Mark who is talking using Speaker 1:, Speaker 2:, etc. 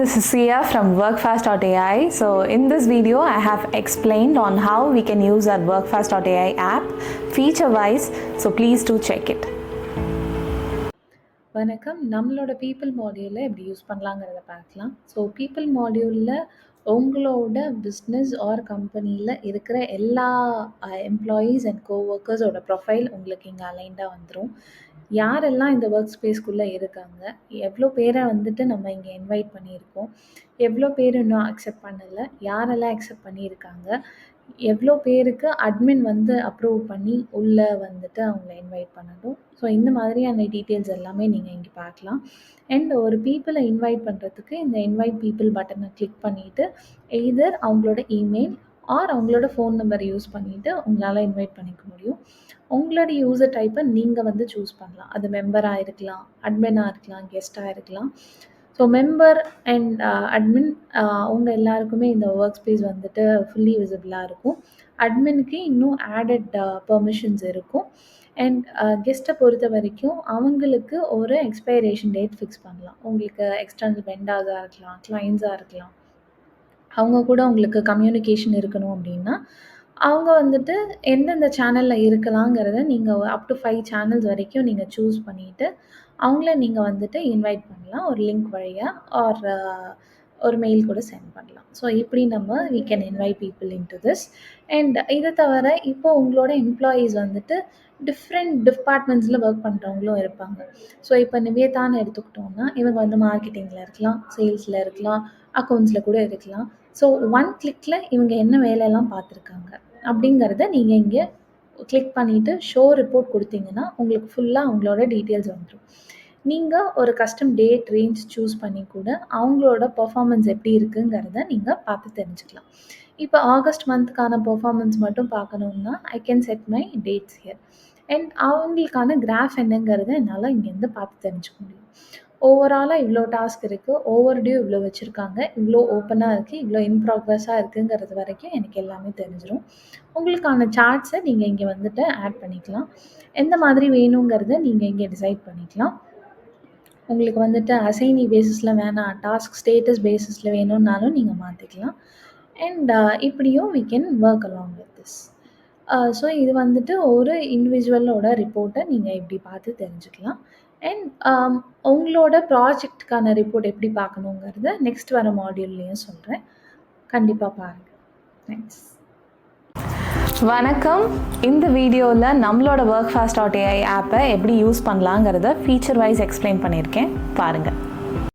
Speaker 1: this is Sia from workfast.ai. So in this video I have explained on how we can use our workfast.ai app feature wise, so please do check it.
Speaker 2: வணக்கம். நம்மளோட people மாடியூலில் எப்படி use பண்ணலாங்கிறத பார்க்கலாம். So people மாடியூலில் உங்களோட business or கம்பெனியில் இருக்கிற எல்லா employees and கோவொர்க்கர்ஸோட profile உங்களுக்கு இங்கே அலைண்டாக வந்துடும். யாரெல்லாம் இந்த ஒர்க் ஸ்பேஸ்க்குள்ளே இருக்காங்க, எவ்வளோ பேரை வந்துட்டு நம்ம இங்கே இன்வைட் பண்ணியிருக்கோம், எவ்வளோ பேர் இன்னும் அக்செப்ட் பண்ணலை, யாரெல்லாம் அக்செப்ட் பண்ணியிருக்காங்க, எவ்வளோ பேருக்கு அட்மின் வந்து அப்ரூவ் பண்ணி உள்ளே வந்துட்டு அவங்கள இன்வைட் பண்ணணும். ஸோ இந்த மாதிரியான டீட்டெயில்ஸ் எல்லாமே நீங்கள் இங்கே பார்க்கலாம். அண்ட் ஒரு பீப்புளை இன்வைட் பண்ணுறதுக்கு இந்த இன்வைட் பீப்புள் பட்டனை கிளிக் பண்ணிவிட்டு எய்தர் அவங்களோட இமெயில் ஆர் அவங்களோட ஃபோன் நம்பரை யூஸ் பண்ணிவிட்டு உங்களால் இன்வைட் பண்ணிக்க முடியும். உங்களோட யூசர் டைப்பை நீங்கள் வந்து சூஸ் பண்ணலாம். அது மெம்பராக இருக்கலாம், அட்மினாக இருக்கலாம், கெஸ்ட்டாக இருக்கலாம். ஸோ மெம்பர் அண்ட் அட்மின் அவங்க எல்லாருக்குமே இந்த ஒர்க் ஸ்பேஸ் வந்துட்டு ஃபுல்லி விசிபிளாக இருக்கும். அட்மினுக்கு இன்னும் ஆடட் பெர்மிஷன்ஸ் இருக்கும். அண்ட் கெஸ்ட்டை பொறுத்த வரைக்கும் அவங்களுக்கு ஒரு எக்ஸ்பைரேஷன் டேட் ஃபிக்ஸ் பண்ணலாம். உங்களுக்கு எக்ஸ்டர்னல் வெண்டாஸாக இருக்கலாம், கிளைண்ட்ஸாக இருக்கலாம், அவங்க கூட உங்களுக்கு கம்யூனிகேஷன் இருக்கணும் அப்படின்னா அவங்க வந்துட்டு எந்தெந்த சேனலில் இருக்கலாங்கிறத நீங்கள் அப் டு 5 சேனல்ஸ் வரைக்கும் நீங்கள் சூஸ் பண்ணிவிட்டு அவங்கள நீங்கள் வந்துட்டு இன்வைட் பண்ணலாம் ஒரு லிங்க் வழியாக ஆர் ஒரு மெயில் கூட சென்ட் பண்ணலாம். ஸோ இப்படி நம்ம we can invite people into this. And இதை தவிர இப்போ உங்களோட எம்ப்ளாயீஸ் வந்துட்டு டிஃப்ரெண்ட் டிபார்ட்மெண்ட்ஸில் ஒர்க் பண்ணுறவங்களும் இருப்பாங்க. ஸோ இப்போ நிவேதான்னு எடுத்துக்கிட்டோம்னா இவங்க வந்து மார்க்கெட்டிங்கில் இருக்கலாம், சேல்ஸில் இருக்கலாம், அக்கௌண்ட்ஸில் கூட இருக்கலாம். ஸோ ஒன் கிளிக்கில் இவங்க என்ன வேலையெல்லாம் பார்த்துருக்காங்க அப்படிங்கிறத நீங்கள் இங்கே கிளிக் பண்ணிவிட்டு ஷோ ரிப்போர்ட் கொடுத்தீங்கன்னா உங்களுக்கு ஃபுல்லாக அவங்களோட டீட்டெயில்ஸ் வந்துடும். நீங்கள் ஒரு கஸ்டம் டேட் ரேஞ்ச் சூஸ் பண்ணி கூட அவங்களோட பர்ஃபார்மன்ஸ் எப்படி இருக்குங்கிறத நீங்கள் பார்த்து தெரிஞ்சுக்கலாம். இப்போ ஆகஸ்ட் மந்த்துக்கான பர்ஃபார்மன்ஸ் மட்டும் பார்க்கணுன்னா I can set my dates here. And அவங்களுக்கான கிராஃப் என்னங்கிறத என்னால் இங்கேருந்து பார்த்து தெரிஞ்சுக்க முடியும். ஓவராலாக இவ்வளோ டாஸ்க் இருக்குது, ஓவர் டியூ இவ்வளோ வச்சுருக்காங்க, இவ்வளோ ஓப்பனாக இருக்குது, இவ்வளோ இன் ப்ராக்ரஸாக இருக்குங்கிறது வரைக்கும் எனக்கு எல்லாமே தெரிஞ்சிடும். உங்களுக்கான சார்ட்ஸை நீங்கள் இங்கே வந்துட்டு ஆட் பண்ணிக்கலாம். எந்த மாதிரி வேணுங்கிறத நீங்கள் இங்கே டிசைட் பண்ணிக்கலாம். உங்களுக்கு வந்துட்டு அசைனி பேசிஸில் வேணாம், டாஸ்க் ஸ்டேட்டஸ் பேசிஸில் வேணும்னாலும் நீங்கள் மாற்றிக்கலாம். அண்ட் இப்படியும் we can work along with this. So இது வந்துட்டு ஒரு இண்டிவிஜுவலோட ரிப்போர்ட்டை நீங்கள் இப்படி பார்த்து தெரிஞ்சுக்கலாம். அண்ட் உங்களோட ப்ராஜெக்ட்டுக்கான ரிப்போர்ட் எப்படி பார்க்கணுங்கிறத நெக்ஸ்ட் வர மாடியூல்லையும் சொல்கிறேன். கண்டிப்பாக பாருங்கள். தேங்க்ஸ்.
Speaker 1: வணக்கம். இந்த வீடியோவில் நம்மளோட workfast.ai ஆப்பை எப்படி யூஸ் பண்ணலாங்கிறத ஃபீச்சர் வைஸ் எக்ஸ்பிளைன் பண்ணியிருக்கேன், பாருங்கள்.